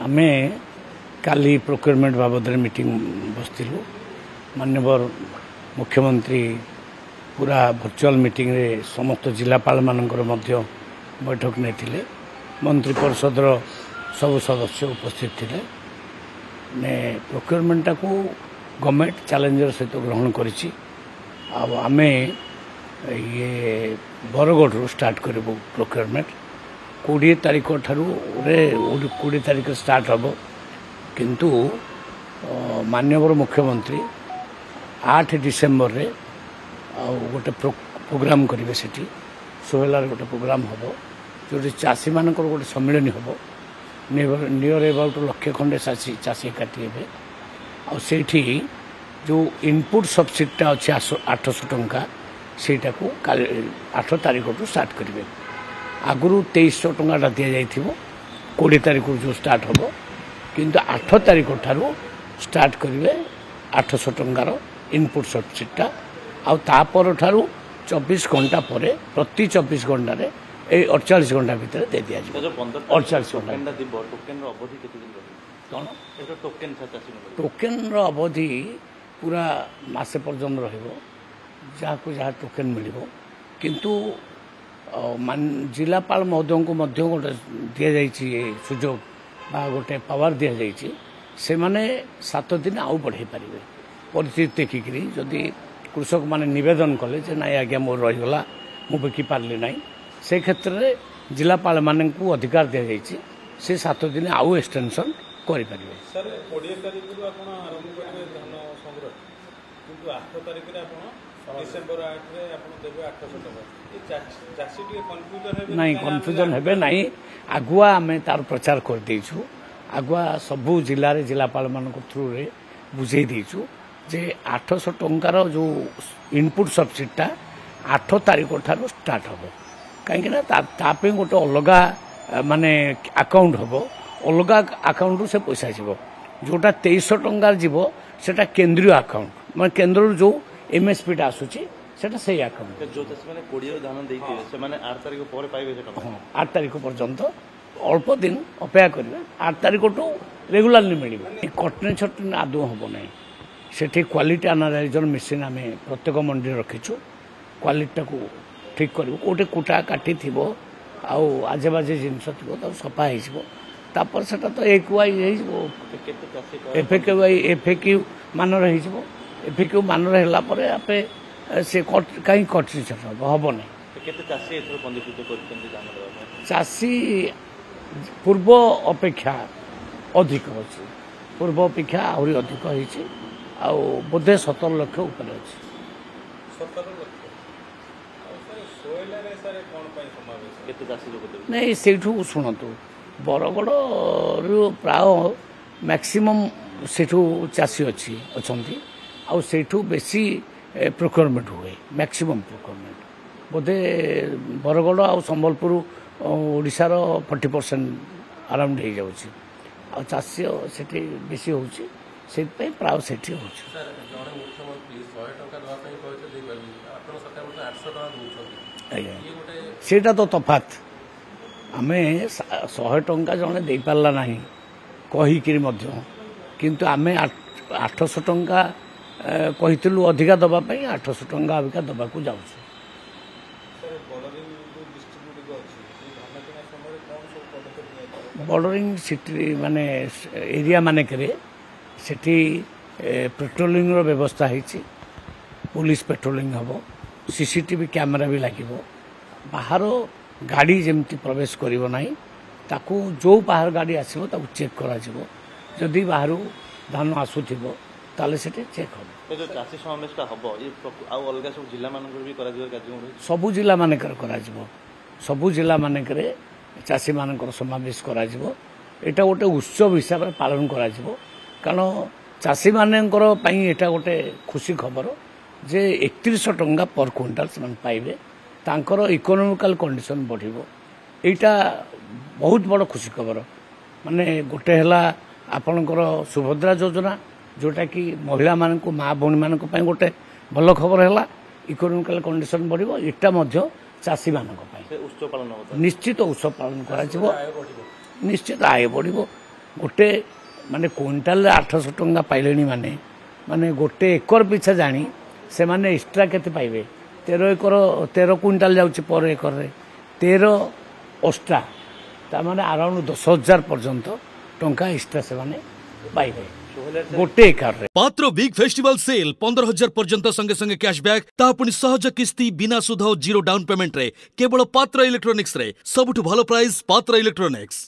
आमे काली procurement बाबद meeting बसलु माननीय मुख्यमंत्री पूरा वर्चुअल मीटिंग रे समस्त जिलापाल मानकर मध्य बैठक नहीं मंत्री परिषद सब सदस्य उपस्थित थे ने प्रोक्योरमेंट को गवर्नमेंट चैलेंजर सहित ग्रहण करिछि आमे ये बरगढ़ स्टार्ट करूँ प्रोक्योरमेंट 20 तारीख ठारू 20 तारीख स्टार्ट हम किंतु माननीय मुख्यमंत्री 8 डिसेम्बर रे गोटे प्रोग्राम करेंगे सेठी सोहेलार गोटे प्रोग्राम हम जो चाषी मान गोटे सम्मिलन हम नियर एबाउट लक्षे खंडे चाषी एकाठी हे आठी जो इनपुट सब्सिडीटा अच्छे 800 टंका सेटा को 8 तारीख टू स्टार्ट करेंगे आगुरी 2300 टंका दि जाइथिबो 20 तारीख जो स्टार्ट हम किंतु 8 तारीख ठारू स्टार्ट करेंगे 800 टंकार इनपुट सब्सिडीटा आपर ठारू 24 घंटा पर प्रति 24 घंटा 48 घंटा भितर दे दिया 48 घंटा टोकेन अवधि पूरा मासे पर्यंत रहा टोकेन मिल किंतु जिलापाल महोदय को गोटे दि जाइए सुजोग बा गोटे पावर दि जाइए से माने 7 दिन आउ बढ़े पारे परिस्थिति देखिकी जदि कृषक माने निवेदन कले जे नाई आज्ञा मोर रहीगला मु बिकी पारली नाई से क्षेत्र में जिलापाल मान को अधिकार दि जाइए से 7 दिन आउ एक्सटेंशन करें। सर 20 तारीख आपण आरंभ करेंगे धान संग्रह किंतु 8 तारीख डिसेम्बर 8 रे आपण देबे 800 टका चाषी टी कन्फ्यूजन नहीं कन्फ्यूजन हेबे नहीं आगुआ आमे तार प्रचार कर देछु आगुआ सबु जिल्ला रे जिलापाल मान को थ्रू रे बुझे देछु जे 800 टंकार जो इनपुट सब्सिडीटा 8 तारीख ठारू स्टार्ट हम कहीं तापे गोटे अलग माने अकाउंट हम अलग अकाउंट से पैसा जीव जोटा 2300 टंकार जीव सेटा केंद्रीय अकाउंट मैं केंद्र जो एमएसपीटा आसूची सेटा सही अकाउंट जो माने 20 धान देइके से माने 8 तारीख पर पाइबे सेटा 8 तारीख पर्यंत अल्प दिन अपेक्षा करेंगे 8 तारीख टू रेगुलारली मिले कटनी छटनी आदौ हम ना सेठी क्वालिटी एनालाइजर मेसीन आम प्रत्येक मंडी रखीचु क्वालिटी को ठीक कर कौटे कुटा काटी थी आजे बाजे जिनस थी सफा होपर से तो एक वाइज एफएक्यू मान एफएक्यू मान है से कहीं कटनी छट हम ना चाषी पूर्व अपेक्षा अधिक अच्छे पूर्व अपेक्षा आहरी अधिक होती बोधे 17 लाख ऊपर अच्छे 17 लाख नहीं से शुणु बरगढ़ प्राय मैक्सिमम से चाषी अच्छी अच्छा से बेसी प्रोक्योरमेंट हुए मैक्सिमम प्रोक्योरमेंट बोधे बरगढ़ आ संबलपुर ओडिशार 40% अराउंड हो जाऊँगी आ चाषी से बेसी होची प्राय से सेटा तो तफात आम 100 टंका जड़े दे पारा ना कहीकि किंतु आम 800 टंका कहीलु अधिका दवापाई 800 टंका अबिका दबा को जाऊँ बॉर्डरिंग सिटी माने एरिया मानक सेठी पेट्रोलिंग व्यवस्था है पुलिस पेट्रोलिंग हम सीसीटीवी कैमेरा भी लगे बाहर गाड़ी जमती प्रवेश करिवो नहीं ताकू जो बाहर गाड़ी आसीबो ताकू चेक करा जिवो जदि बाहर धान आसुथिबो ताले सेटे चेक हो जो चाषी समावेशटा हबो ये आ अलगा सब जिल्ला मानकर भी करा जिवो କାର୍ଯ୍ୟ सबु जिल्ला मानकर करा जिवो सबु जिल्ला मानकरे चाषी मानकर समावेश करा जिवो एटा गोटे उत्सव हिसाब रे पालन करा जिवो कारण चाषी मानकर पई एटा गोटे खुशी खबर जे 3100 टंका पर क्विंटाल से पाइबे तांकर इकोनॉमिकल कंडीशन बढ़िबो एटा बहुत बड़ खुशी खबर माने गोटे हला आपनकर सुभद्रा योजना जोटा कि महिला मान को माँ भौणी मान गोटे भल खबर है इकोनॉमिकल कंडीशन बढ़िबो एटा मध्य चाषी मान उत्सव पालन निश्चित उत्सव पालन करा निश्चित आय बढ़िबो गोटे माने क्विंटाल 800 टंका पाइले माने माने गोटे एकर पिछा जानी से माने एक्स्ट्रा केते पाइबे 13 क्विंटाल जाउची पर एकर रे 13 अष्टा ता माने अराउंड 10,000 पर्यंत टंका एक्स्ट्रा से माने पाइबे गोटे एकर रे। पात्र बिग फेस्टिवल सेल 15,000 पर्यंत संगे संगे कैशबैक ता पुनी सहज किस्ती बिना सुध और जीरो डाउन पेमेंट रे केवल पात्र इलेक्ट्रॉनिक्स रे सबुठ भलो प्राइस पात्र इलेक्ट्रॉनिक्स।